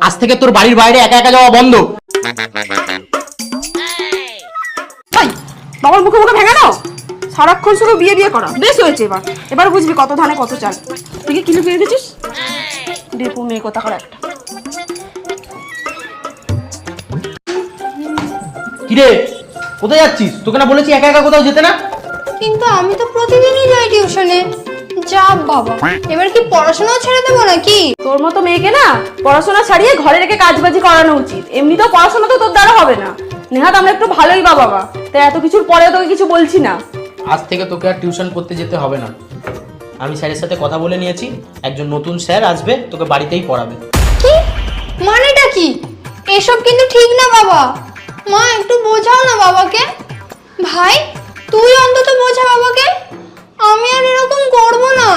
আজ থেকে তোর বাড়ির বাইরে একা একা যাওয়া বন্ধ। বাবার মুখে মুখে ভেঙে নাও, সারাক্ষণ শুধু বিয়ে বিয়ে করা। বেশ হয়েছে, এবার বুঝবি কত ধানে কত চাল। তুই কি কিলো পেয়ে দিচ্ছিস? দেখো মেয়ে কথা কর একটা। কিরে কোথায় যাচ্ছিস? তোকে না বলেছি একা একা কোথাও যেতে না? কিন্তু আমি তো প্রতিদিনই যাই টিউশনে। যা বাবা, এবার কি পড়াশোনাও ছেড়ে দেবো নাকি? তোর মতো মেয়েকে না পড়াশোনা ছাড়িয়ে ঘরে রেখে কাজবাজি করানো উচিত। এমনিতেও পড়াশোনা তো তোর দ্বারা হবে না। নেহাত আমরা একটু ভালোই বাবা, তাই এত কিছুর পরেও তোকে কিছু বলছি না। আজ থেকে তোকে আর টিউশন করতে যেতে হবে না। আমি স্যারের সাথে কথা বলে নিয়েছি, একজন নতুন স্যার আসবে, তোকে বাড়িতেই পড়াবে। কি মানেটা কি? এসব কিন্তু ঠিক না বাবা। মা একটু বোঝাও না বাবাকে। ভাই তুই অন্তত বোঝা বাবাকে। আমি আর এরকম করবো না।